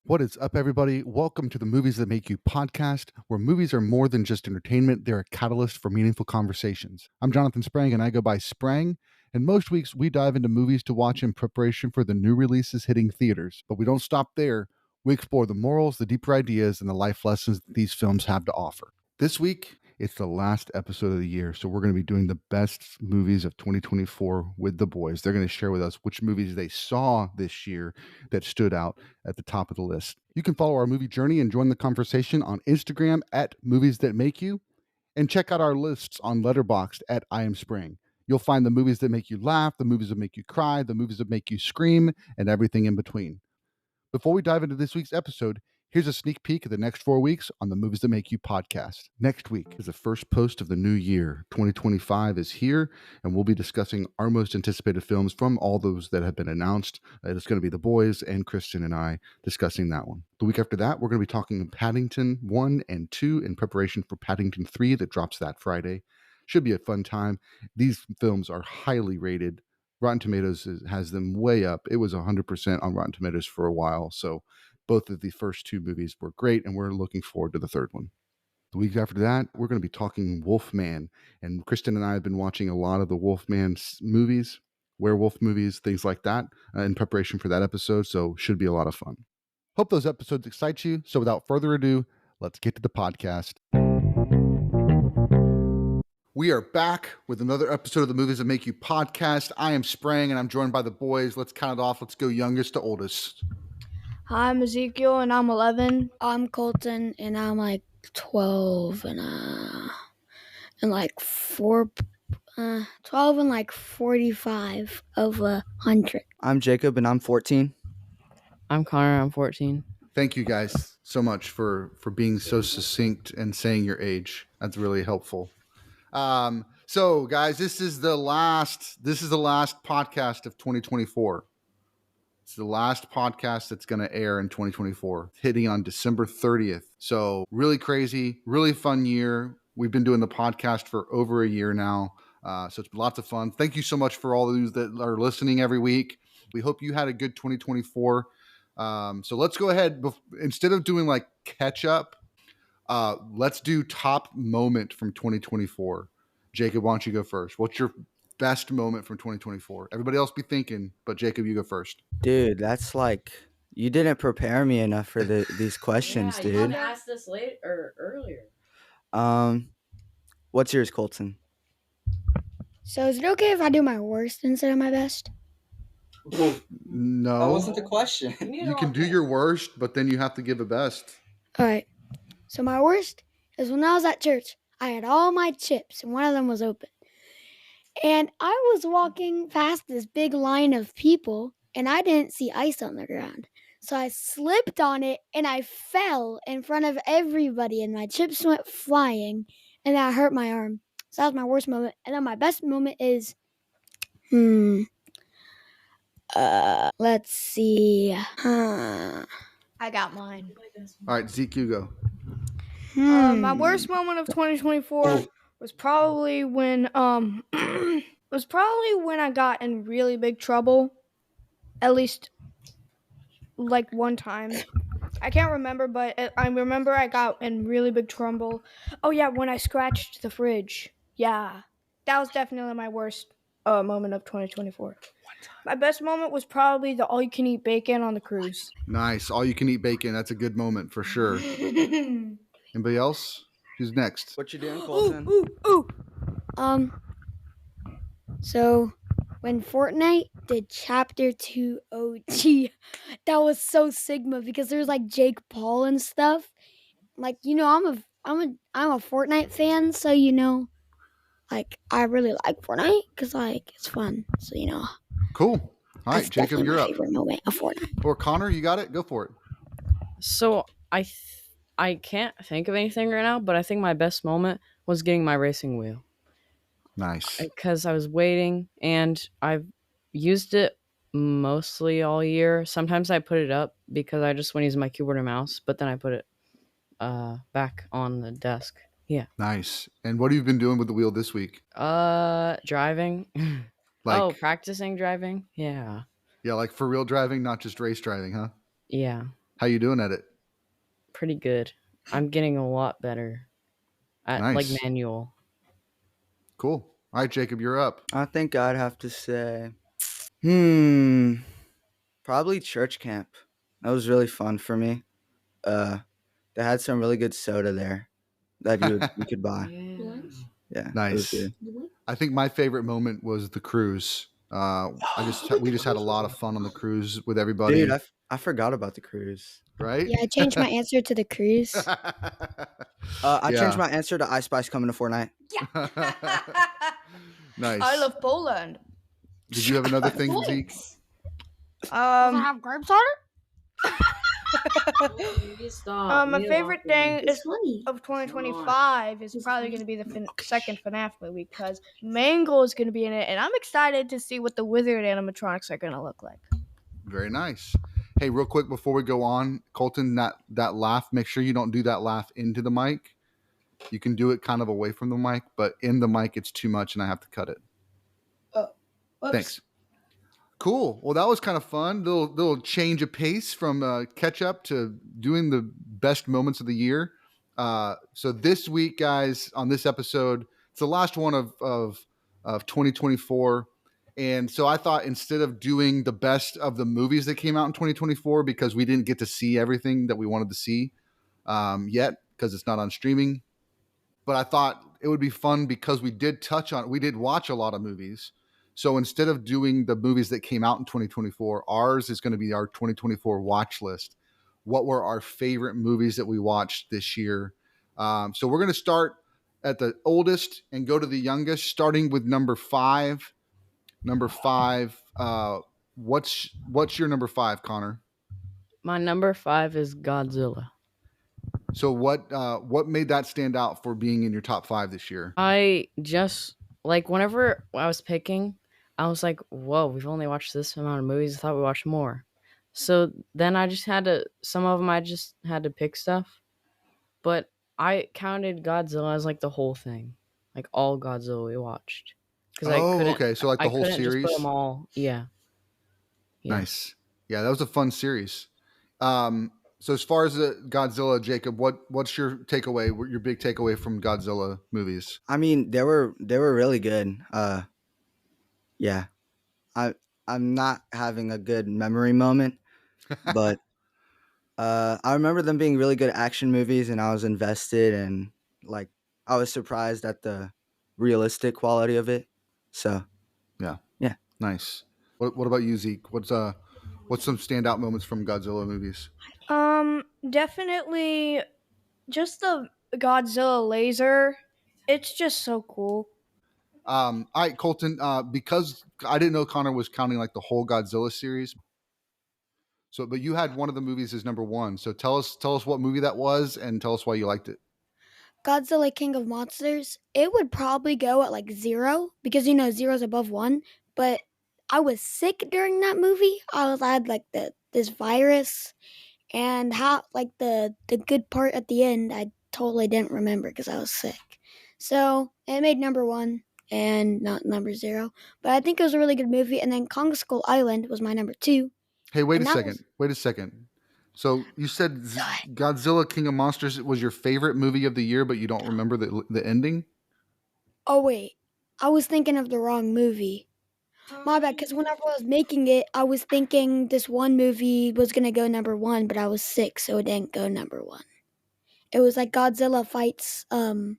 What is up, everybody? Welcome to the Movies That Make You podcast, where movies are more than just entertainment, they're a catalyst for meaningful conversations. I'm Jonathan Sprang, and I go by Sprang. And most weeks, we dive into movies to watch in preparation for the new releases hitting theaters. But we don't stop there. We explore the morals, the deeper ideas, and the life lessons that these films have to offer. This week, it's the last episode of the year, so we're going to be doing the best movies of 2024 with the boys. They're going to share with us which movies they saw this year that stood out at the top of the list. You can follow our movie journey and join the conversation on Instagram at Movies That Make You, and check out our lists on Letterboxd at I Am Spring. You'll find the movies that make you laugh, the movies that make you cry, the movies that make you scream, and everything in between. Before we dive into this week's episode, here's a sneak peek of the next 4 weeks on the Movies That Make You podcast. Next week is the first post of the new year. 2025 is here, and we'll be discussing our most anticipated films from all those that have been announced. It's going to be the boys and Kristen and I discussing that one. The week after that, we're going to be talking Paddington 1 and 2 in preparation for Paddington 3 that drops that Friday. Should be a fun time. These films are highly rated. Rotten Tomatoes has them way up. It was 100% on Rotten Tomatoes for a while. So both of the first two movies were great, and we're looking forward to the third one. The week after that, we're going to be talking Wolfman. And Kristen and I have been watching a lot of the Wolfman movies, werewolf movies, things like that, in preparation for that episode. So should be a lot of fun. Hope those episodes excite you. So without further ado, let's get to the podcast. We are back with another episode of the Movies That Make You podcast. I am Sprang, and I'm joined by the boys. Let's count it off. Let's go youngest to oldest. Hi, I'm Ezekiel, and I'm 11. I'm Colton, and I'm like 12 and like 12 and like 45 of 100. I'm Jacob, and I'm 14. I'm Connor, I'm 14. Thank you guys so much for being so succinct and saying your age. That's really helpful. So guys, this is the last podcast of 2024. It's the last podcast that's going to air in 2024, hitting on December 30th. So really crazy, really fun year. We've been doing the podcast for over a year now. So it's been lots of fun. Thank you so much for all those that are listening every week. We hope you had a good 2024. So let's go ahead. Instead of doing like catch up, let's do top moment from 2024. Jacob, why don't you go first? What's your best moment from 2024? Everybody else be thinking, but Jacob, you go first. Dude, that's like, you didn't prepare me enough for these questions, You dude. asked this late or earlier. What's yours, Colton? So is it okay if I do my worst instead of my best? No. That wasn't the question. You can do your worst, but then you have to give a best. All right. So my worst is when I was at church. I had all my chips, and one of them was open. And I was walking past this big line of people, and I didn't see ice on the ground. So I slipped on it, and I fell in front of everybody, and my chips went flying, and that hurt my arm. So that was my worst moment. And then my best moment is, let's see. I got mine. All right, Zeke, you go. My worst moment of 2024 was probably when I got in really big trouble. At least like one time. I can't remember, but I remember I got in really big trouble. Oh yeah, when I scratched the fridge. Yeah, that was definitely my worst moment of 2024. My best moment was probably the all-you-can-eat bacon on the cruise. Nice. All you can eat bacon. That's a good moment for sure. Anybody else? Who's next? What you doing, Colton? Ooh. So when Fortnite did Chapter 2 OG, that was so Sigma because there's like Jake Paul and stuff. Like, you know, I'm a Fortnite fan, so you know, like I really like Fortnite because like it's fun. So you know. Cool. All right, Jacob, you're up. Favorite moment of Fortnite. Or Connor, you got it? Go for it. So I can't think of anything right now, but I think my best moment was getting my racing wheel. Nice. Because I was waiting, and I've used it mostly all year. Sometimes I put it up because I just want to use my keyboard and mouse, but then I put it back on the desk. Yeah. Nice. And what have you been doing with the wheel this week? Driving. Practicing driving? Yeah. Yeah, like for real driving, not just race driving, huh? Yeah. How you doing at it? Pretty good. I'm getting a lot better at like Nice. manual. Cool. All right, Jacob, you're up. I think I'd have to say, probably church camp. That was really fun for me. They had some really good soda there that you could buy. Yeah, it was Nice. good. I think my favorite moment was the cruise. We just had a lot of fun on the cruise with everybody, Dude, I forgot about the cruise. right? Yeah, I changed my answer to the cruise. I changed Yeah. my answer to Ice Spice coming to Fortnite. Nice. I love Poland. Did you have another thing, Zeke? have grapes on My favorite thing is of 2025 is probably going to be the second FNAF movie because Mangle is going to be in it, and I'm excited to see what the wizard animatronics are going to look like. Very nice. Hey, real quick before we go on, Colton, that laugh, make sure you don't do that laugh into the mic. You can do it kind of away from the mic, but in the mic it's too much and I have to cut it. Thanks. Cool. Well, that was kind of fun. Little change of pace from catch up to doing the best moments of the year. So this week, guys, on this episode, it's the last one of 2024. And so I thought instead of doing the best of the movies that came out in 2024, because we didn't get to see everything that we wanted to see yet, because it's not on streaming. But I thought it would be fun because we did watch a lot of movies. So instead of doing the movies that came out in 2024, ours is going to be our 2024 watch list. What were our favorite movies that we watched this year? So we're going to start at the oldest and go to the youngest, starting with number 5. Number 5. What's your number 5, Connor? My number 5 is Godzilla. So what made that stand out for being in your top 5 this year? I just like whenever I was picking, I was like, whoa, we've only watched this amount of movies. I thought we watched more. So then some of them I just had to pick stuff. But I counted Godzilla as like the whole thing. Like all Godzilla we watched. Okay. So like the I whole couldn't series? just put them all. Yeah. Nice. Yeah, that was a fun series. So as far as the Godzilla, Jacob, what's your takeaway? Your big takeaway from Godzilla movies? I mean, they were really good. Yeah, I'm not having a good memory moment, but I remember them being really good action movies, and I was invested, and like I was surprised at the realistic quality of it. So yeah, Nice. What about you, Zeke? What's some standout moments from Godzilla movies? Definitely just the Godzilla laser. It's just so cool. All right, Colton. Because I didn't know Connor was counting like the whole Godzilla series. So, but you had one of the movies as number 1. So tell us what movie that was and tell us why you liked it. Godzilla King of Monsters. It would probably go at like 0 because 0's above 1. But I was sick during that movie. I had like this virus, and how like the good part at the end I totally didn't remember because I was sick. So it made number 1 and not number 0. But I think it was a really good movie. And then Kong Skull Island was my number 2. Hey, wait And a that second. Wait a second. So you said Godzilla King of Monsters was your favorite movie of the year, but you don't remember the ending? Oh wait, I was thinking of the wrong movie. My bad, because whenever I was making it, I was thinking this one movie was gonna go number 1, but I was sick, so it didn't go number 1. It was like Godzilla fights, or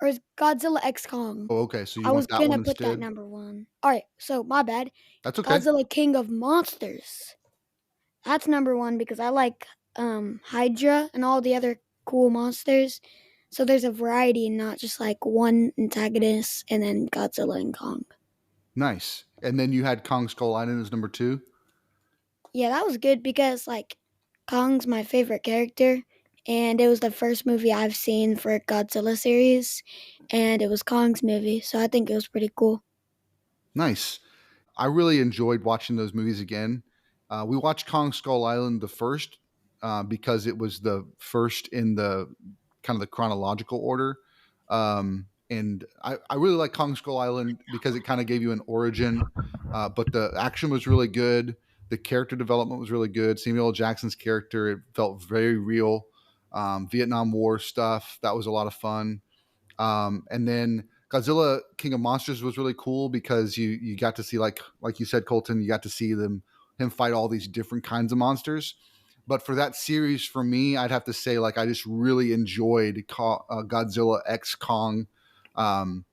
it's Godzilla X Kong. Oh, okay. So you I was want that one gonna put that instead? number 1. All right, so my bad. That's okay. Godzilla King of Monsters. That's number 1 because I like Hydra and all the other cool monsters. So there's a variety, not just like one antagonist and then Godzilla and Kong. Nice. And then you had Kong Skull Island as number 2? Yeah, that was good because like Kong's my favorite character, and it was the first movie I've seen for Godzilla series, and it was Kong's movie, so I think it was pretty cool. Nice. I really enjoyed watching those movies again. We watched Kong Skull Island the first because it was the first in the kind of the chronological order. And I really like Kong Skull Island because it kind of gave you an origin, but the action was really good. The character development was really good. Samuel L. Jackson's character, it felt very real. Vietnam War stuff, that was a lot of fun. And then Godzilla King of Monsters was really cool because you got to see, like you said, Colton, you got to see him fight all these different kinds of monsters. But for that series, for me, I'd have to say, like, I just really enjoyed Godzilla X Kong, um,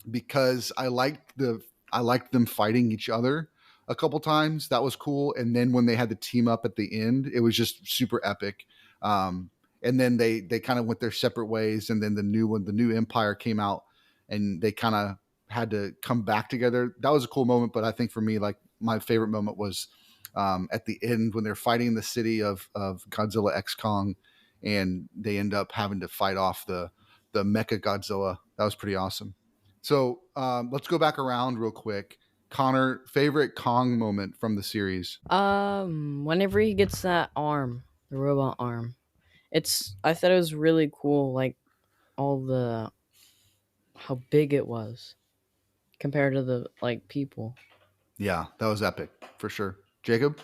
because I liked them fighting each other a couple times. That was cool. And then when they had the team up at the end, it was just super epic. And then they kind of went their separate ways. And then the new Empire came out, and they kind of had to come back together. That was a cool moment. But I think for me, like, my favorite moment was at the end when they're fighting in the city of Godzilla X Kong, and they end up having to fight off the Mecha Godzilla. That was pretty awesome. So let's go back around real quick. Connor, favorite Kong moment from the series? Whenever he gets that arm, the robot arm, I thought it was really cool, like how big it was compared to the like people. Yeah, that was epic for sure. Jacob?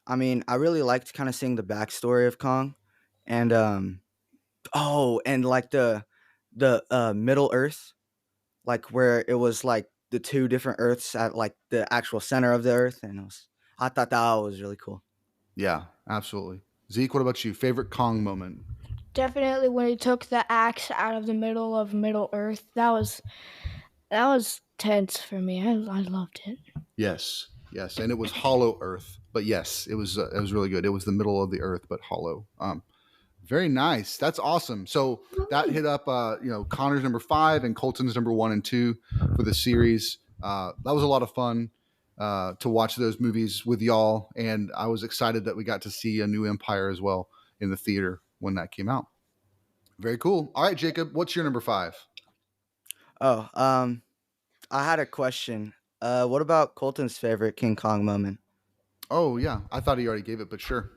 I mean, I really liked kind of seeing the backstory of Kong, and and like the Middle Earth, like where it was like the two different Earths at like the actual center of the Earth, and I thought that was really cool. Yeah, absolutely. Zeke, what about you? Favorite Kong moment? Definitely when he took the axe out of the middle of Middle Earth. That was tense for me. I loved it. Yes, and it was Hollow Earth, but yes, it was really good. It was the middle of the Earth, but hollow. Very nice. That's awesome. So that hit up, Connor's number 5 and Colton's number 1 and 2 for the series. That was a lot of fun to watch those movies with y'all, and I was excited that we got to see a new Empire as well in the theater when that came out. Very cool. All right, Jacob, what's your number 5? Oh, I had a question. What about Colton's favorite King Kong moment? Oh yeah, I thought he already gave it, but sure.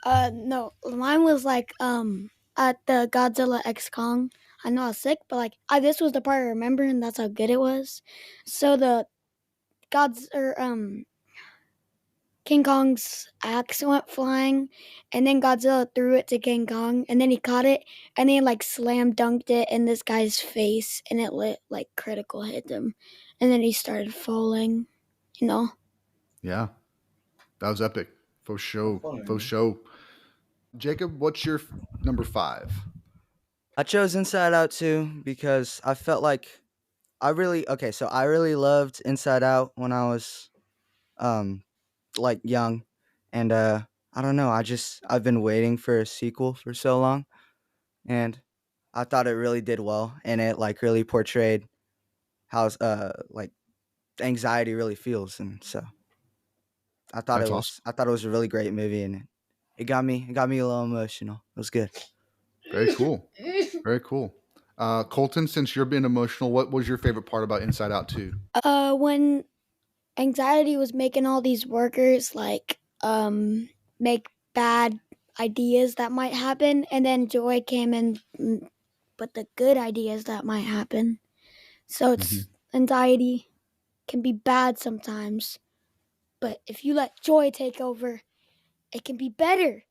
No, mine was like at the Godzilla X Kong. I know I was sick, but like this was the part I remember, and that's how good it was. So the King Kong's axe went flying, and then Godzilla threw it to King Kong, and then he caught it, and then like slam dunked it in this guy's face, and it lit like critical hit him, and then he started falling. You know. Yeah, that was epic. For sure. For sure. Jacob, what's your number 5? I chose Inside Out too because I felt like I really loved Inside Out when I was um like young, and I don't know, I've been waiting for a sequel for so long, and I thought it really did well, and it like really portrayed how like anxiety really feels, and so That's awesome. I thought it was a really great movie, and it got me a little emotional. It was good. Very cool. Very cool. Colton, since you're being emotional, what was your favorite part about Inside Out 2? When anxiety was making all these workers like make bad ideas that might happen, and then joy came in but the good ideas that might happen. So it's anxiety can be bad sometimes, but if you let joy take over, it can be better.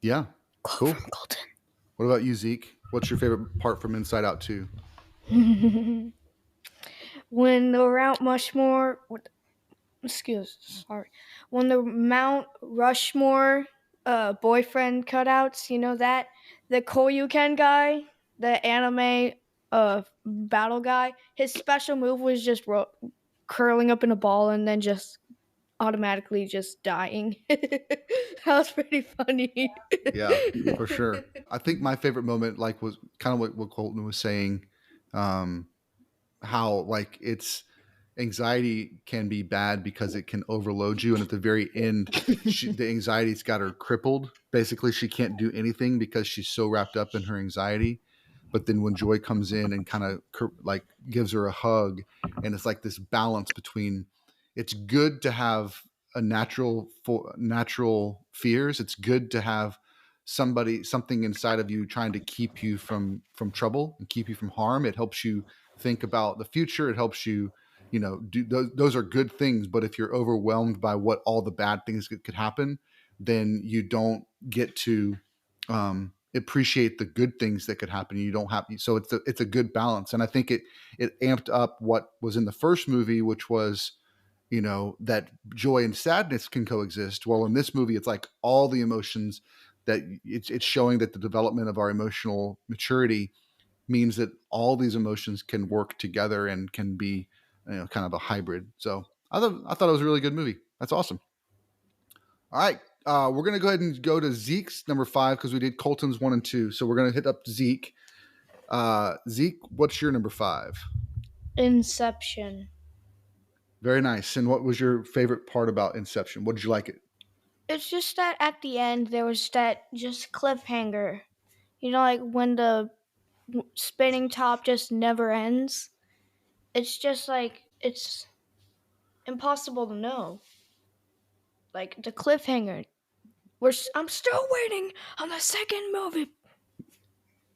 Yeah. Cool. From Colton. What about you, Zeke? What's your favorite part from Inside Out 2? When the when the Mount Rushmore boyfriend cutouts, you know that the Koyuken guy, the anime battle guy, his special move was just curling up in a ball and then just automatically just dying. That was pretty funny. Yeah, for sure. I think my favorite moment, like, was kind of what Colton was saying. How, like, it's anxiety can be bad because it can overload you, and at the very end, the anxiety's got her crippled. Basically, she can't do anything because she's so wrapped up in her anxiety. But then when joy comes in and kind of like gives her a hug, and it's like this balance between, it's good to have a natural fears. It's good to have something inside of you trying to keep you from trouble and keep you from harm. It helps you think about the future. It helps you, those are good things. But if you're overwhelmed by what all the bad things could happen, then you don't get to appreciate the good things that could happen. You don't have, so it's a good balance. And I think it amped up what was in the first movie, which was, that joy and sadness can coexist. Well, in this movie, it's like all the emotions that it's showing that the development of our emotional maturity means that all these emotions can work together and can be, kind of a hybrid. So I thought it was a really good movie. That's awesome. All right. We're going to go ahead and go to Zeke's number 5 because we did Colton's 1 and 2. So we're going to hit up Zeke. Zeke, what's your number 5? Inception. Very nice. And what was your favorite part about Inception? What did you like it? It's just that at the end there was that just cliffhanger. Like when the spinning top just never ends. It's just like it's impossible to know. Like the cliffhanger. I'm still waiting on the second movie.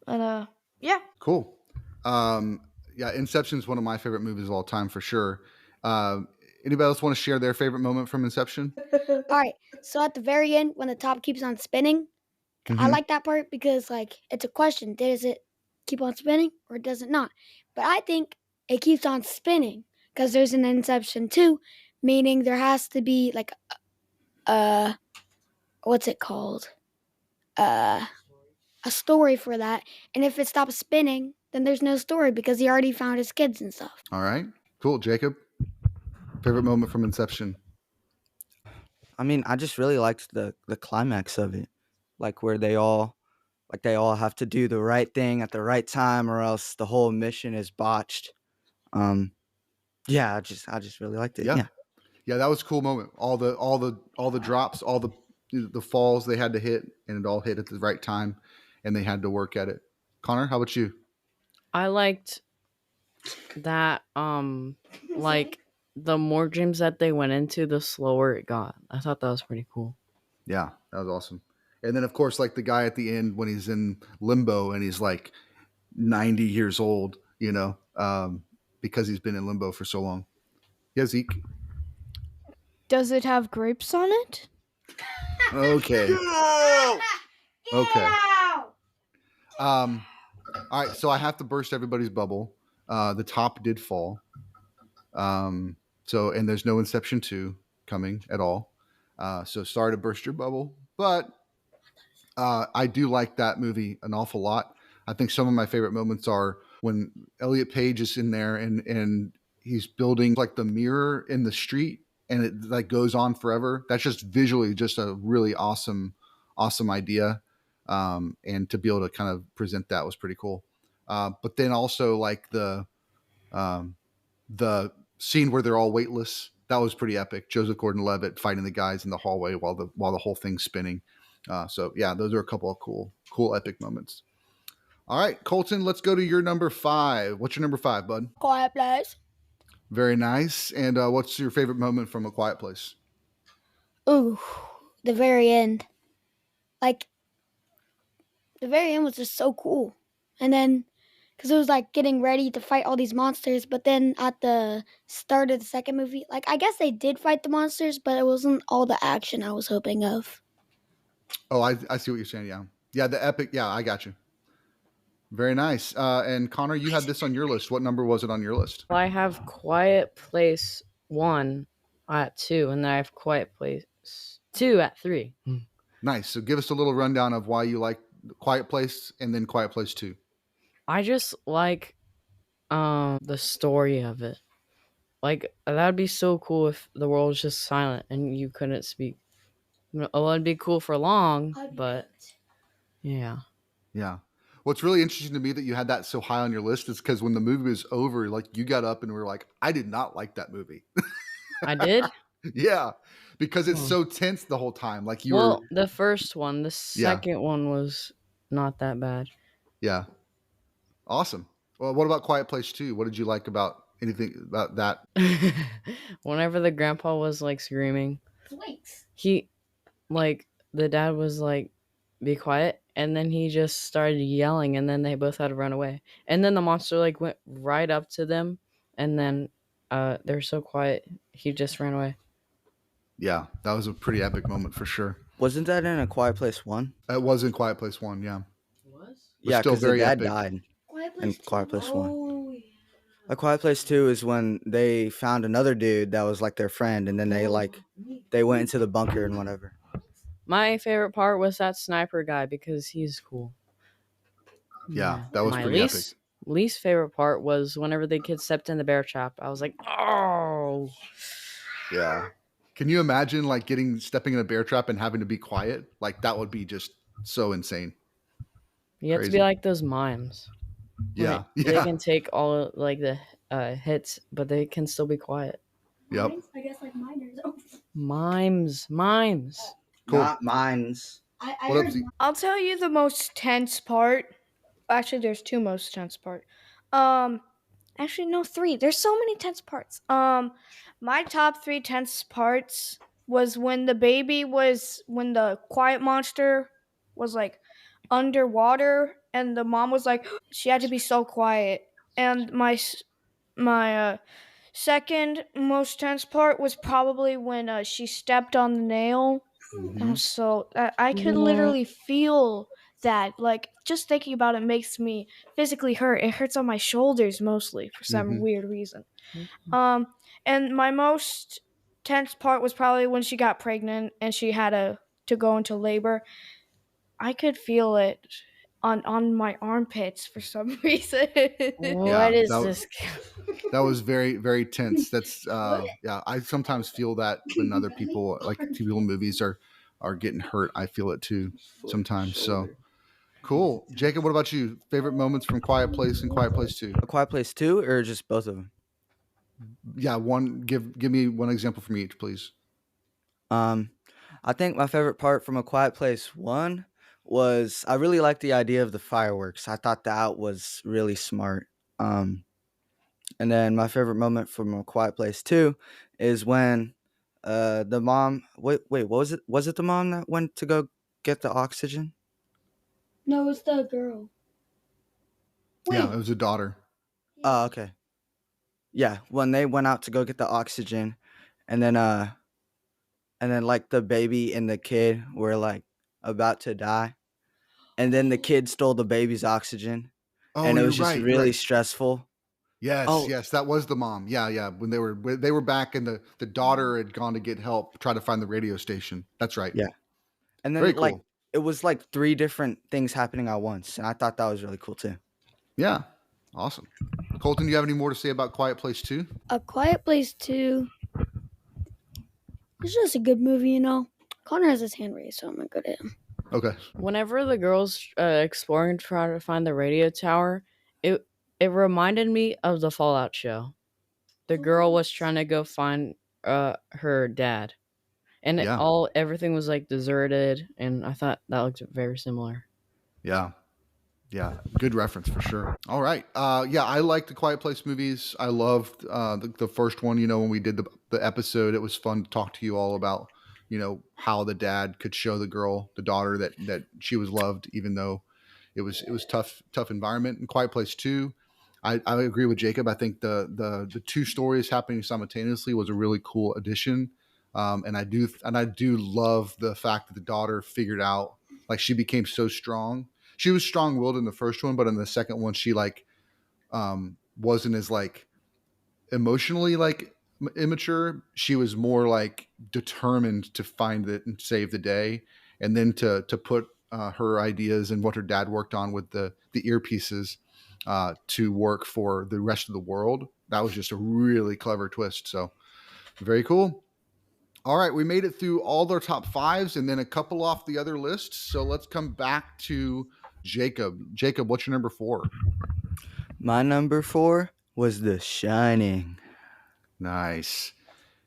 And yeah. Cool. Yeah, Inception is one of my favorite movies of all time for sure. Anybody else want to share their favorite moment from Inception? All right. So at the very end, when the top keeps on spinning, I like that part because it's a question: does it keep on spinning or does it not? But I think it keeps on spinning because there's an Inception 2, meaning there has to be what's it called? A story for that. And if it stops spinning, then there's no story because he already found his kids and stuff. All right. Cool. Jacob, favorite moment from Inception? I mean, I just really liked the climax of it, like where they all have to do the right thing at the right time, or else the whole mission is botched. Yeah, I just really liked it. Yeah, that was a cool moment. All the drops, all the falls they had to hit, and it all hit at the right time, and they had to work at it. Connor, how about you? I liked that like the more gyms that they went into, the slower it got. I thought that was pretty cool. Yeah, that was awesome. And then of course, like the guy at the end when he's in limbo and he's like 90 years old, because he's been in limbo for so long. Yeah, Zeke. Does it have grapes on it? Okay. Okay. All right, so I have to burst everybody's bubble. The top did fall. And there's no Inception 2 coming at all. So sorry to burst your bubble, but I do like that movie an awful lot. I think some of my favorite moments are when Elliot Page is in there and he's building like the mirror in the street and it like goes on forever. That's just visually just a really awesome idea. And to be able to kind of present that was pretty cool. But then also like the scene where they're all weightless, that was pretty epic. Joseph Gordon-Levitt fighting the guys in the hallway while the whole thing's spinning. So yeah, those are a couple of cool epic moments. All right, Colton, let's go to your number 5. What's your number 5, bud? Quiet Place. Very nice. And what's your favorite moment from A Quiet Place? Ooh, the very end. Like, the very end was just so cool. And then, because it was like getting ready to fight all these monsters, but then at the start of the second movie, like, I guess they did fight the monsters, but it wasn't all the action I was hoping of. Oh, I see what you're saying. Yeah. Yeah, the epic. Yeah, I got you. Very nice. And Connor, you had this on your list. What number was it on your list? Well, I have Quiet Place 1 at 2, and then I have Quiet Place 2 at 3. Nice. So give us a little rundown of why you like Quiet Place and then Quiet Place 2. I just like the story of it. Like, that'd be so cool if the world was just silent and you couldn't speak. Oh, it'd be cool for long, but yeah. Yeah. What's really interesting to me that you had that so high on your list is because when the movie was over, like you got up and were like, I did not like that movie. I did? Yeah. Because it's so tense the whole time. Like the first one. The second one was not that bad. Yeah. Awesome. Well, what about Quiet Place 2? What did you like about anything about that? Whenever the grandpa was like screaming, the dad was like, be quiet, and then he just started yelling, and then they both had to run away, and then the monster like went right up to them and then They're so quiet. He just ran away. Yeah, that was a pretty epic moment for sure. Wasn't that in A Quiet Place 1? It was in Quiet Place 1, yeah. Was? But Yeah, still because the very dad epic. died Quiet in Place Quiet 2. Place 1. Oh yeah. A Quiet Place 2 is when they found another dude that was like their friend, and then they went into the bunker and whatever. My favorite part was that sniper guy because he's cool. Yeah, that was My pretty epic. least favorite part was whenever the kid stepped in the bear trap. I was like, oh. Yeah. Can you imagine like stepping in a bear trap and having to be quiet? Like that would be just so insane. You have to be Crazy. like those mimes. Yeah. They Yeah. can take all like the hits, but they can still be quiet. Yep. I guess like miners. Mimes. Cool. Not mines. What up, Z? I'll tell you the most tense part. Actually, there's two most tense part. Actually, no, three. There's so many tense parts. My top three tense parts was when when the quiet monster was like underwater, and the mom was like, she had to be so quiet. And my second most tense part was probably when she stepped on the nail. Mhm. So I could Yeah. literally feel that. Like just thinking about it makes me physically hurt. It hurts on my shoulders mostly for some Mhm. weird reason. Um, and my most tense part was probably when she got pregnant and she had to go into labor. I could feel it on my armpits for some reason. What is that this? that was very, very tense. That's yeah, I sometimes feel that when other people like people in movies are getting hurt. I feel it too sometimes. So cool. Jacob, what about you? Favorite moments from Quiet Place and Quiet Place 2? A Quiet Place 2 or just both of them? Yeah, give me one example from each, please. I think my favorite part from A Quiet Place 1 was I really liked the idea of the fireworks. I thought that was really smart. Um, and then my favorite moment from A Quiet Place 2 is when the mom wait, what was it? Was it the mom that went to go get the oxygen? No, it's the girl. Yeah, it was a daughter. Oh, okay. Yeah, when they went out to go get the oxygen, and then like the baby and the kid were like about to die, and then the kid stole the baby's oxygen, Oh, and it you're was just right. You're really right. stressful. Yes, Oh, yes, that was the mom. Yeah, yeah. When they were back and the daughter had gone to get help, try to find the radio station. That's right. yeah. And Very then like cool. it was like three different things happening at once, and I thought that was really cool too. Yeah. Awesome. Colton, do you have any more to say about Quiet Place 2? A Quiet Place 2. It's just a good movie, you know. Connor has his hand raised, so I'm gonna go to him. Okay. Whenever the girls exploring trying to find the radio tower, it reminded me of the Fallout show. The girl was trying to go find her dad, and Yeah. everything was like deserted, and I thought that looked very similar. Yeah. Yeah. Good reference for sure. All right. Yeah, I like the Quiet Place movies. I loved the first one, when we did the episode. It was fun to talk to you all about, how the dad could show the daughter that she was loved, even though it was tough environment. In Quiet Place 2, I agree with Jacob. I think the two stories happening simultaneously was a really cool addition. And I do love the fact that the daughter figured out, like, she became so strong. She was strong-willed in the first one, but in the second one she like wasn't as like emotionally like immature. She was more like determined to find it and save the day, and then to put her ideas and what her dad worked on with the earpieces to work for the rest of the world. That was just a really clever twist. So very cool. All right, we made it through all their top fives and then a couple off the other lists. So let's come back to Jacob. Jacob, what's your number 4? My number 4 was The Shining. Nice.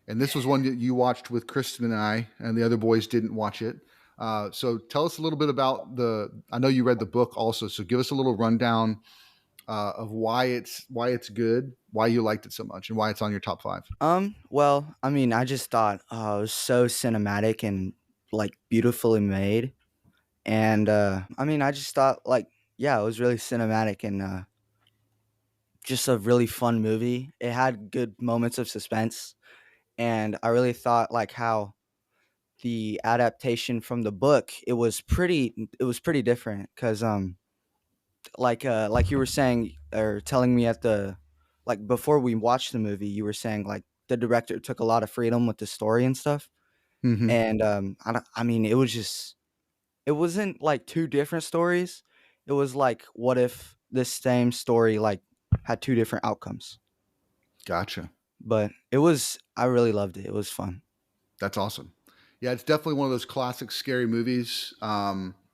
And this was one that you watched with Kristen and I, and the other boys didn't watch it. So tell us a little bit about I know you read the book also, so give us a little rundown of why it's good, why you liked it so much, and why it's on your top 5. Well, I mean, I just thought it was so cinematic and like beautifully made, and I mean, I just thought like, yeah, it was really cinematic, and just a really fun movie. It had good moments of suspense, and I really thought like how the adaptation from the book, it was pretty different cuz like you were saying or telling me at the like before we watched the movie, you were saying like the director took a lot of freedom with the story and stuff. Mm-hmm. And I mean, it wasn't like two different stories. It was like what if this same story like had two different outcomes. Gotcha. But I really loved it. It was fun. That's awesome. Yeah, it's definitely one of those classic scary movies.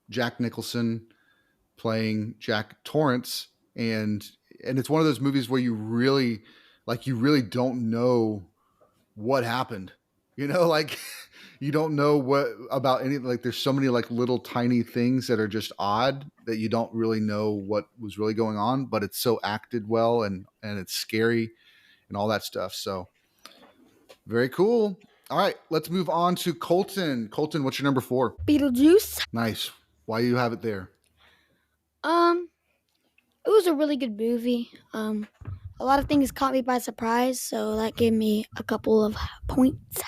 Jack Nicholson playing Jack Torrance, and it's one of those movies where you really don't know what happened. Like you don't know what about any like there's so many like little tiny things that are just odd that you don't really know what was really going on, but it's so acted well and it's scary and all that stuff. So very cool. All right, let's move on to Colton. Colton, what's your number 4? Beetlejuice. Nice. Why you have it there? It was a really good movie. A lot of things caught me by surprise, so that gave me a couple of points.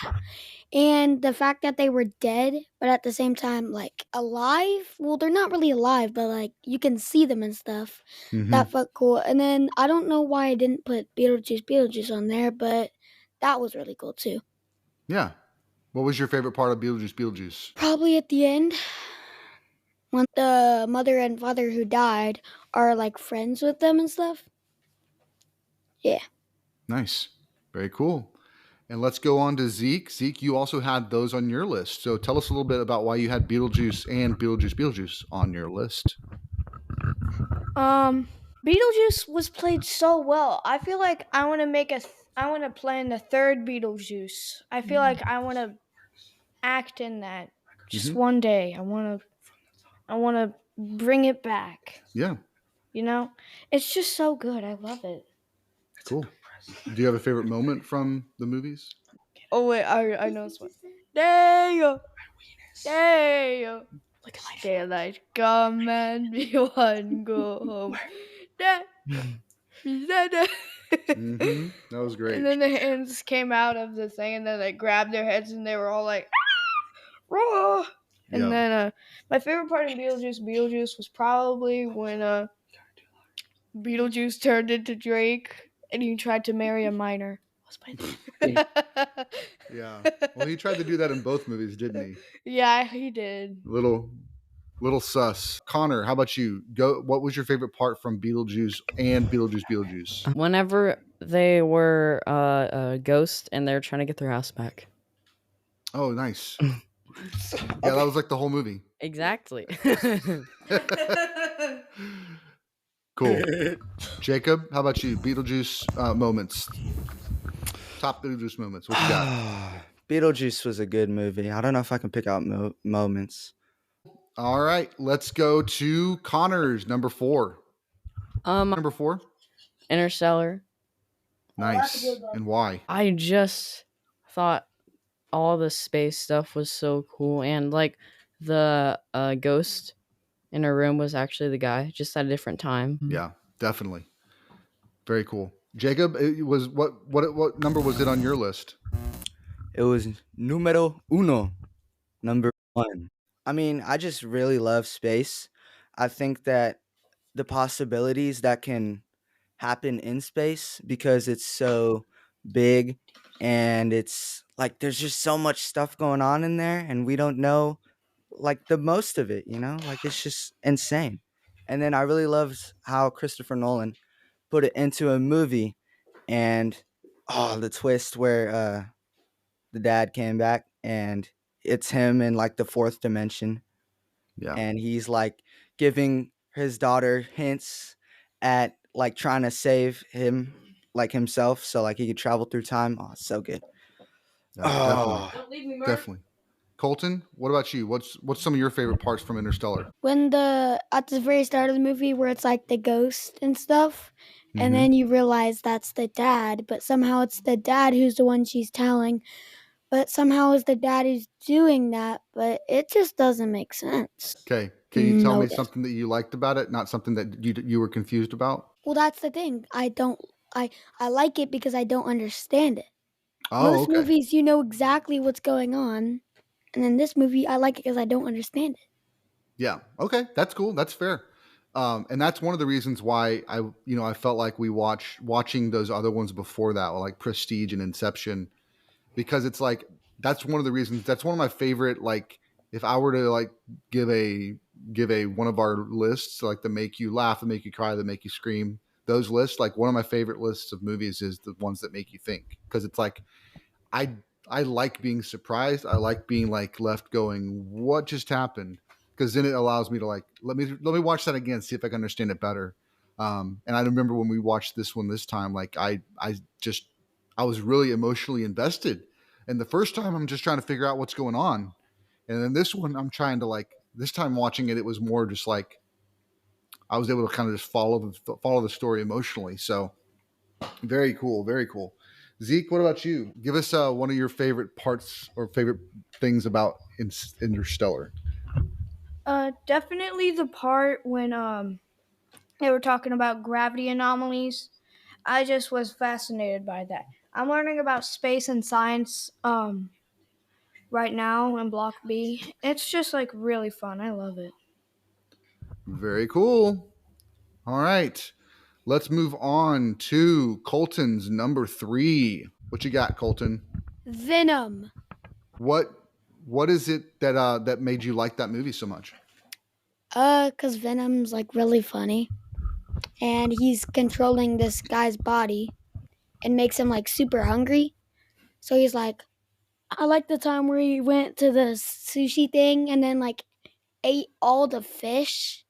And the fact that they were dead, but at the same time, like alive. Well, they're not really alive, but like you can see them and stuff. Mm-hmm. That felt cool. And then I don't know why I didn't put Beetlejuice on there, but that was really cool too. Yeah. What was your favorite part of Beetlejuice? Probably at the end, when the mother and father who died are like friends with them and stuff. Yeah. Nice. Very cool. And let's go on to Zeke. Zeke, you also had those on your list. So tell us a little bit about why you had Beetlejuice and Beetlejuice on your list. Beetlejuice was played so well. I feel like I want to plan the third Beetlejuice. I feel like I want to act in that just one day. I want to bring it back. Yeah. It's just so good. I love it. Cool. Do you have a favorite moment from the movies? Oh wait, I know this one. Damn. Daylight come and be one go home. Mm-hmm. That was great. And then the hands came out of the thing, and then they grabbed their heads, and they were all like, "Ah, raw!" And then my favorite part of Beetlejuice was probably when Beetlejuice turned into Drake, and he tried to marry a minor. Yeah. Well, he tried to do that in both movies, didn't he? Yeah, he did. Little sus. Connor, how about you? What was your favorite part from Beetlejuice and Beetlejuice? Whenever they were a ghost and they're trying to get their house back. Oh, nice. Yeah, that was like the whole movie. Exactly. Cool. Jacob, how about you? Beetlejuice moments. Top Beetlejuice moments. What you got? Beetlejuice was a good movie. I don't know if I can pick out moments. All right, let's go to Connor's number 4. Number 4? Interstellar. Nice. And why? I just thought all the space stuff was so cool, and like the ghost in her room was actually the guy, just at a different time. Yeah, definitely. Very cool. Jacob, it was what number was it on your list? It was numero uno, number 1. I mean, I just really love space. I think that the possibilities that can happen in space, because it's so big and it's like there's just so much stuff going on in there and we don't know like the most of it, like it's just insane. And then I really loved how Christopher Nolan put it into a movie, and the twist where the dad came back and it's him in like the fourth dimension. Yeah. And he's like giving his daughter hints at like trying to save him, like himself, so like he could travel through time. Oh, it's so good. Definitely. Colton, what about you? What's some of your favorite parts from Interstellar? When at the very start of the movie where it's like the ghost and stuff, and then you realize that's the dad, but somehow it's the dad who's the one she's telling, but somehow it's the dad who's doing that, but it just doesn't make sense. Okay. Can you tell me something that you liked about it, not something that you were confused about? Well, that's the thing. I like it because I don't understand it. Oh, Most okay. movies, you know exactly what's going on, and in this movie, I like it because I don't understand it. Yeah. Okay. That's cool. That's fair. And that's one of the reasons why I felt like watching those other ones before that, like Prestige and Inception, because it's like that's one of the reasons. That's one of my favorite. Like, if I were to like give a give a one of our lists, like the make you laugh, the make you cry, the make you scream, those lists, like one of my favorite lists of movies is the ones that make you think, because it's like I I like being surprised. I like being like left going, what just happened? Because then it allows me to like let me watch that again, see if I can understand it better. And I remember when we watched this one this time, like I was really emotionally invested. And the first time I'm just trying to figure out what's going on. And then this one I'm trying to like this time watching it, it was more just like I was able to kind of just follow the story emotionally. So very cool. Very cool. Zeke, what about you? Give us one of your favorite parts or favorite things about Interstellar. Definitely the part when they were talking about gravity anomalies. I just was fascinated by that. I'm learning about space and science right now in Block B. It's just like really fun. I love it. Very cool. All right. Let's move on to Colton's number 3. What you got, Colton? Venom. What what is it that made you like that movie so much? Cause Venom's like really funny, and he's controlling this guy's body and makes him like super hungry. So he's like, I like the time where he went to the sushi thing and then like ate all the fish,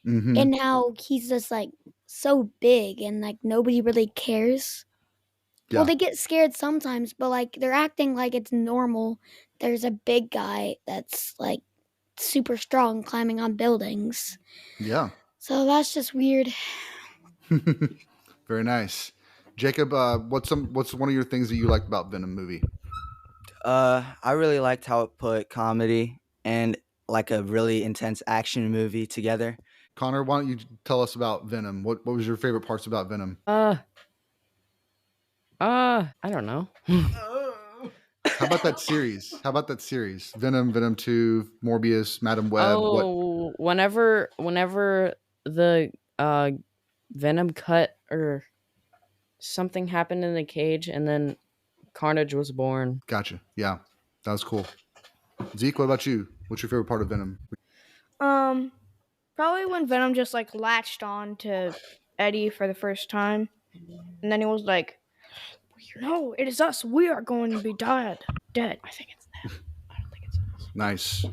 Mm-hmm. and how he's just like so big and like nobody really cares. Well, Yeah. they get scared sometimes, but like they're acting like it's normal. There's a big guy that's like super strong climbing on buildings. Yeah. So that's just weird. Very nice. Jacob, what's one of your things that you liked about Venom movie? I really liked how it put comedy and like a really intense action movie together. Connor, why don't you tell us about Venom? What was your favorite parts about Venom? I don't know. How about that series? How about that series? Venom, Venom 2, Morbius, Madam Web. What? Oh, whenever the Venom cut or something happened in the cage, and then Carnage was born. Gotcha. Yeah, that was cool. Zeke, what about you? What's your favorite part of Venom? Um, Probably when Venom just like latched on to Eddie for the first time, and then he was like, "No, it is us. We are going to be dead." I think it's them. I don't think it's us. Nice.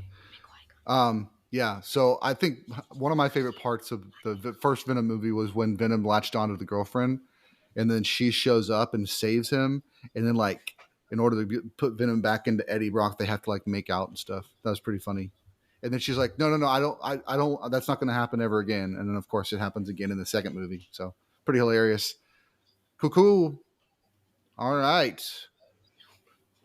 Yeah. So I think one of my favorite parts of the first Venom movie was when Venom latched onto the girlfriend, and then she shows up and saves him, and then like in order to put Venom back into Eddie Brock, they have to like make out and stuff. That was pretty funny. And then she's like, "No, no, no, I don't. That's not going to happen ever again." And then of course it happens again in the second movie. So pretty hilarious. Cool, cool. All right.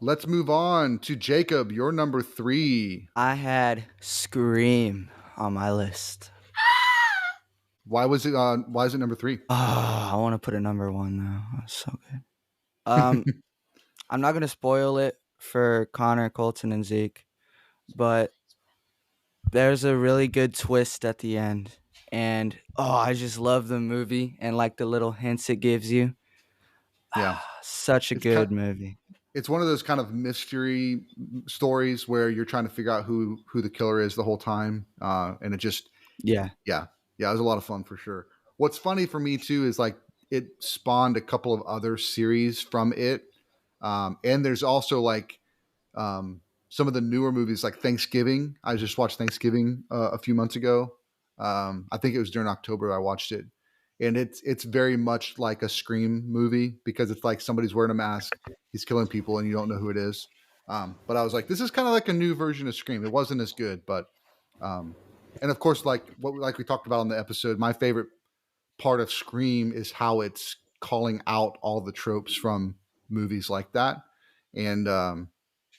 Let's move on to Jacob. Your number 3. I had Scream on my list. Why was it? Why is it number 3? Oh, I want to put a number one though. That's so good. Um, I'm not gonna spoil it for Connor, Colton, and Zeke, but there's a really good twist at the end, and I just love the movie and like the little hints it gives you. Yeah, Such a it's kind. good movie. It's one of those kind of mystery stories where you're trying to figure out who the killer is the whole time, and it just Yeah, yeah, yeah, it was a lot of fun for sure. What's funny for me too is like it spawned a couple of other series from it, and there's also like um, some of the newer movies like Thanksgiving. I just watched Thanksgiving a few months ago. I think it was during October I watched it, and it's very much like a Scream movie because it's like somebody's wearing a mask, he's killing people, and you don't know who it is. But I was like, this is kind of like a new version of Scream. It wasn't as good, but um, and of course, like we talked about on the episode, my favorite part of Scream is how it's calling out all the tropes from movies like that, and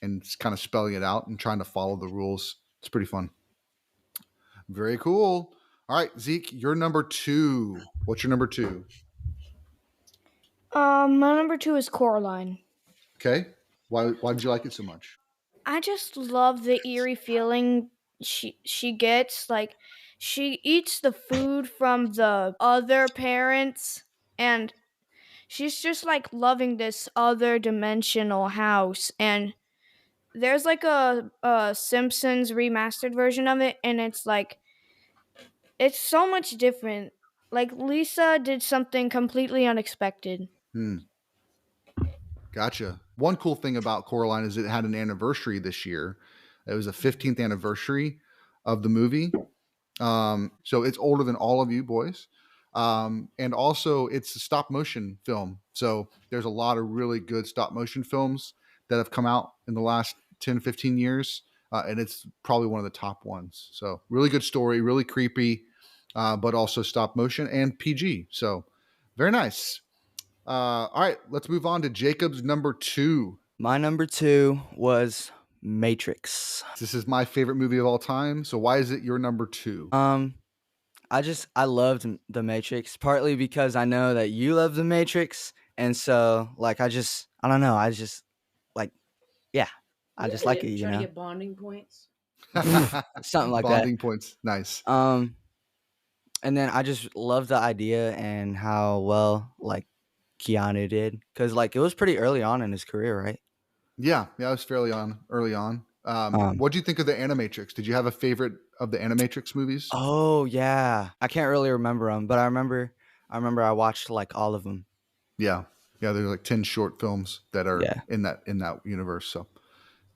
and kind of spelling it out and trying to follow the rules. It's pretty fun. Very cool. All right, Zeke, you're number 2. What's your number 2? My number 2 is Coraline. Okay. Why did you like it so much? I just love the eerie feeling she gets. Like she eats the food from the other parents, and she's just like loving this other dimensional house. And there's like a Simpsons remastered version of it, and it's so much different. Like Lisa did something completely unexpected. Hmm. Gotcha. One cool thing about Coraline is it had an anniversary this year. It was a 15th anniversary of the movie. So it's older than all of you boys. And also, it's a stop motion film. So there's a lot of really good stop motion films that have come out in the last 10, 15 years. And it's probably one of the top ones. So, really good story, really creepy, but also stop motion and PG. So, very nice. All right, let's move on to Jacob's number 2. My number 2 was Matrix. This is my favorite movie of all time. So, why is it your number 2? I loved The Matrix, partly because I know that you love The Matrix, and so like I don't know, I just like yeah, I just like it, you Try to know. get bonding points. Something like that. Bonding points. Nice. And then I just love the idea and how well like Keanu did, because like it was pretty early on in his career, right? Yeah, it was fairly early on. What do you think of the Animatrix? Did you have a favorite of the Animatrix movies? Oh yeah, I can't really remember them, but I remember I watched like all of them. Yeah, there's like 10 short films that are Yeah. in that universe. So,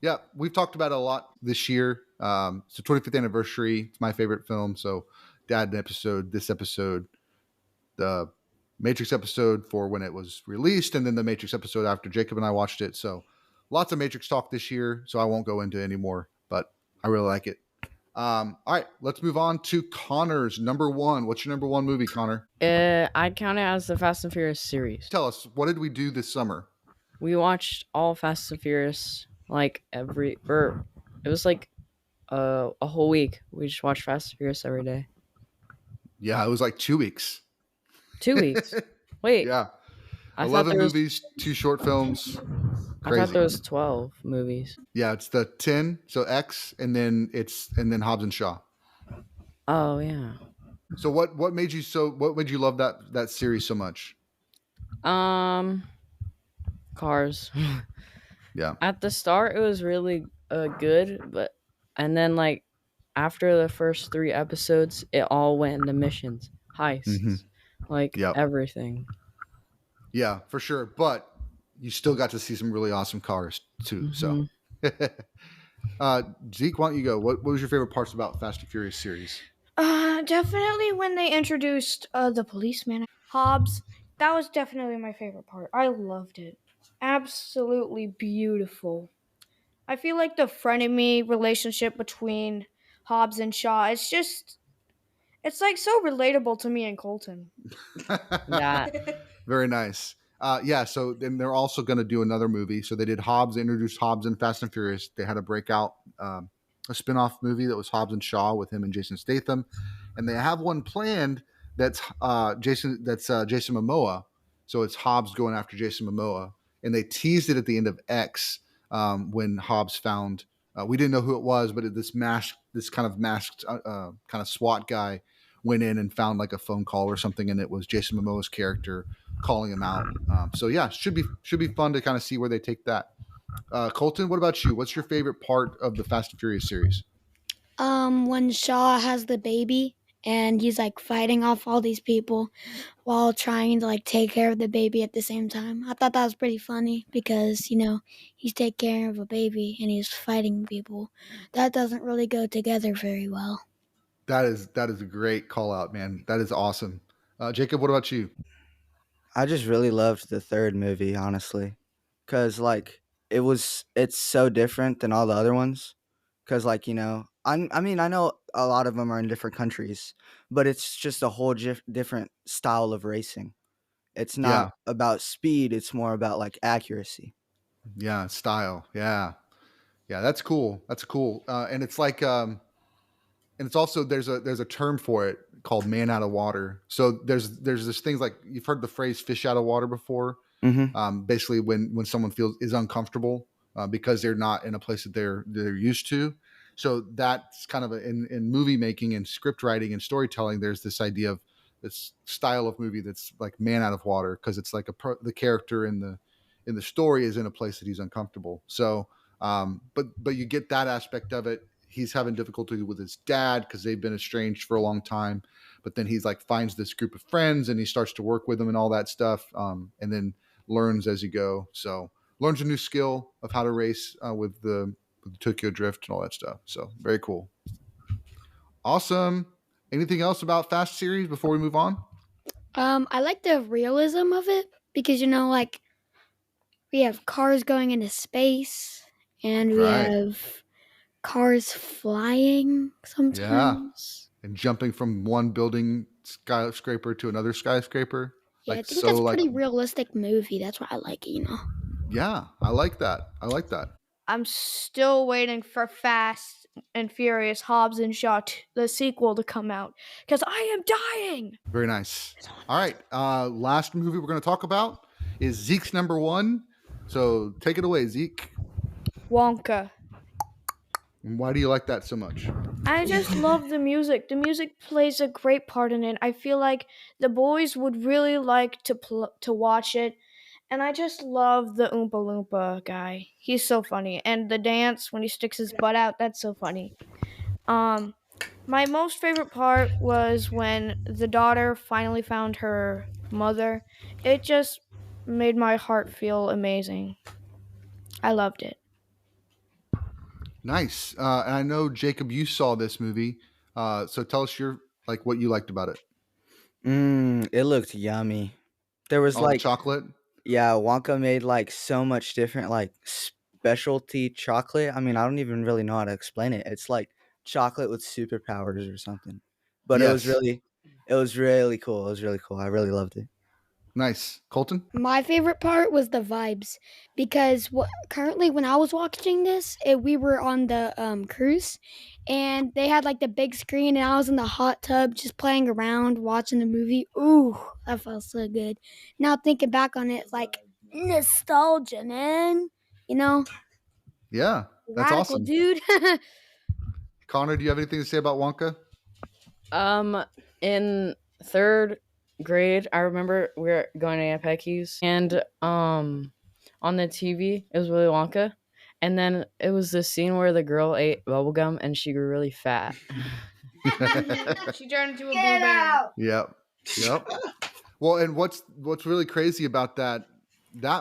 yeah, we've talked about it a lot this year. It's the 25th anniversary. It's my favorite film. So, Dad episode, this episode, the Matrix episode for when it was released, and then the Matrix episode after Jacob and I watched it. So, lots of Matrix talk this year. So I won't go into any more, but I really like it. All right, let's move on to Connor's number 1. What's your number 1 movie, Connor? I'd count it as the Fast and Furious series. Tell us, what did we do this summer? We watched all Fast and Furious like it was like a whole week. We just watched Fast and Furious every day. Yeah, it was like 2 weeks. 2 weeks. Wait. Yeah. I 11 movies, 2 short films. I Crazy. thought there was 12 movies. Yeah, it's the 10, so X, and then Hobbs and Shaw. Oh yeah. So what made you love that series so much? Cars. Yeah. At the start it was really good, and then like after the first 3 episodes it all went into missions, heists, Yep. everything. Yeah, for sure. But you still got to see some really awesome cars too. So, Zeke, why don't you go? What was your favorite parts about Fast and Furious series? Definitely when they introduced the policeman Hobbs. That was definitely my favorite part. I loved it. Absolutely beautiful. I feel like the frenemy relationship between Hobbs and Shaw. It's like so relatable to me and Colton. Yeah. Very nice. Yeah, so then they're also going to do another movie. So they did Hobbs, they introduced Hobbs in Fast and Furious. They had a breakout, a spin-off movie that was Hobbs and Shaw with him and Jason Statham. And they have one planned that's Jason Momoa. So it's Hobbs going after Jason Momoa. And they teased it at the end of X when Hobbs found, we didn't know who it was, but this kind of masked kind of SWAT guy went in and found like a phone call or something, and it was Jason Momoa's character calling him out. So yeah, should be fun to kind of see where they take that. Colton, what about you? What's your favorite part of the Fast and Furious series? When Shaw has the baby and he's like fighting off all these people while trying to like take care of the baby at the same time. I thought that was pretty funny because, he's taking care of a baby and he's fighting people. That doesn't really go together very well. That is a great call out, man. That is awesome. Jacob, what about you? I just really loved the third movie, honestly, because like it's so different than all the other ones. Because like I mean I know a lot of them are in different countries, but it's just a whole different style of racing. It's not about speed; it's more about like accuracy. Yeah, style. Yeah, that's cool. And it's like and it's also there's a term for it called man out of water. So there's this things like you've heard the phrase fish out of water before. Mm-hmm. Basically, when someone is uncomfortable because they're not in a place that they're used to. So that's kind of in movie making and script writing and storytelling. There's this idea of this style of movie that's like man out of water because it's like the character in the story is in a place that he's uncomfortable. So, but you get that aspect of it. He's having difficulty with his dad because they've been estranged for a long time. But then he's like finds this group of friends and he starts to work with them and all that stuff. And then learns as you go. So learns a new skill of how to race with the Tokyo Drift and all that stuff. So very cool. Awesome. Anything else about Fast series before we move on? I like the realism of it because like we have cars going into space and we Right. have cars flying sometimes. And jumping from one building skyscraper to another skyscraper. Yeah, Like I think so that's a like pretty realistic movie. That's why I like it. yeah, I like that. I like that. I'm still waiting for Fast and Furious Hobbs and Shaw, the sequel, to come out because I am dying. Very nice. All right. Last movie we're going to talk about is Zeke's number one. So take it away, Zeke. Wonka. And why do you like that so much? I just love the music. The music plays a great part in it. I feel like the boys would really like to watch it. And I just love the Oompa Loompa guy. He's so funny. And the dance when he sticks his butt out, that's so funny. My most favorite part was when the daughter finally found her mother. It just made my heart feel amazing. I loved it. Nice. And I know Jacob, you saw this movie. So tell us what you liked about it. It looked yummy. There was All the chocolate. Yeah, Wonka made like so much different like specialty chocolate. I mean, I don't even really know how to explain it. It's like chocolate with superpowers or something. But Yes. it was really cool. It was really cool. I really loved it. Nice. Colton? My favorite part was the vibes because currently when I was watching this, we were on the cruise and they had like the big screen and I was in the hot tub just playing around watching the movie. Ooh, that felt so good. Now thinking back on it, like nostalgia, man. Yeah, that's Radical, awesome. dude. Connor, do you have anything to say about Wonka? In third grade, I remember we were going to Aunt Pecky's, and on the TV it was Willy Wonka, and then it was the scene where the girl ate bubblegum and she grew really fat. She turned into a Get blueberry. out. Yep. Well, and what's really crazy about that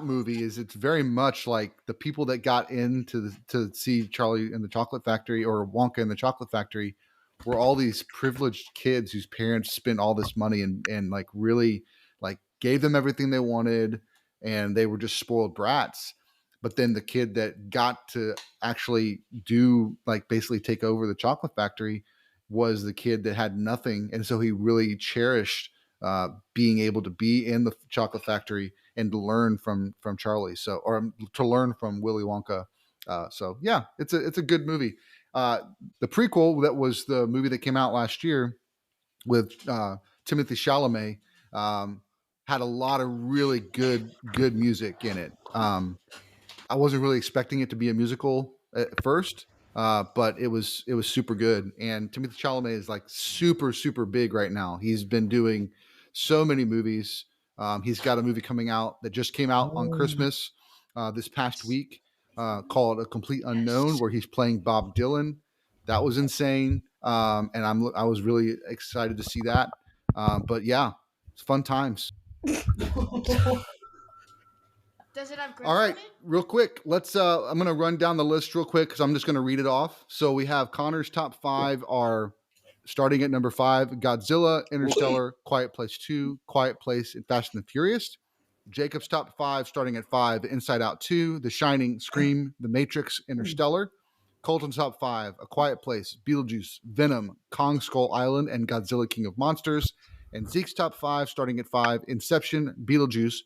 movie is it's very much like the people that got into to see Charlie and the Chocolate Factory or Wonka and the Chocolate Factory were all these privileged kids whose parents spent all this money and like really like gave them everything they wanted and they were just spoiled brats. But then the kid that got to actually do like basically take over the chocolate factory was the kid that had nothing. And so he really cherished being able to be in the chocolate factory and to learn from Charlie. So, or to learn from Willy Wonka. So yeah, it's a good movie. The prequel that was the movie that came out last year with Timothy Chalamet had a lot of really good music in it. I wasn't really expecting it to be a musical at first, but it was super good. And Timothy Chalamet is like super big right now. He's been doing so many movies. He's got a movie coming out that just came out on Christmas this past week called A Complete Unknown, where he's playing Bob Dylan. That was insane, and I was really excited to see that. But yeah, it's fun times. Does it have grits All right, on it? real quick, let's I'm going to run down the list real quick because I'm just going to read it off. So we have Connor's top 5 are starting at number 5, Godzilla, Interstellar, Quiet Place 2, Quiet Place, and Fast and the Furious. Jacob's top 5 starting at 5, Inside Out 2, The Shining, Scream, The Matrix, Interstellar. Colton's top 5, A Quiet Place, Beetlejuice, Venom, Kong Skull Island, and Godzilla King of Monsters. And Zeke's top 5 starting at 5, Inception, Beetlejuice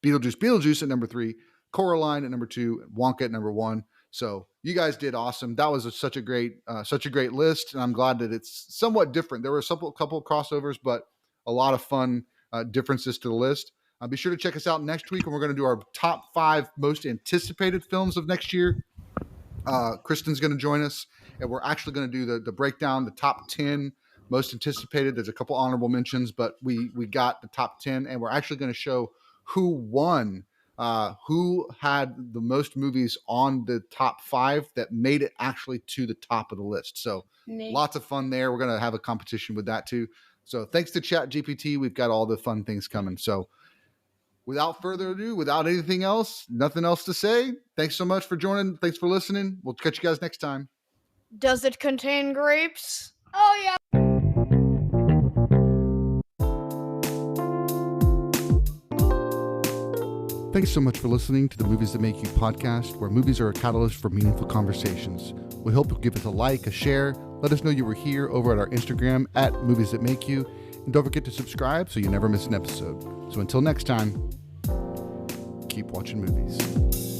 at number 3, Coraline at number 2, Wonka at number 1. So You guys did awesome. That was such a great list, and I'm glad that it's somewhat different. There were a couple of crossovers, but a lot of fun differences to the list. Be sure to check us out next week, and we're going to do our top 5 most anticipated films of next year. Kristen's going to join us, and we're actually going to do the breakdown, the top 10 most anticipated. There's a couple honorable mentions, but we got the top 10, and we're actually going to show who won, who had the most movies on the top 5 that made it actually to the top of the list. So lots of fun there. We're going to have a competition with that too. So thanks to ChatGPT, we've got all the fun things coming. So without further ado, without anything else, nothing else to say. Thanks so much for joining. Thanks for listening. We'll catch you guys next time. Does it contain grapes? Oh, yeah. Thanks so much for listening to the Movies That Make You podcast, where movies are a catalyst for meaningful conversations. We hope you'll give us a like, a share. Let us know you were here over at our Instagram at Movies That Make You. And don't forget to subscribe so you never miss an episode. So until next time, keep watching movies.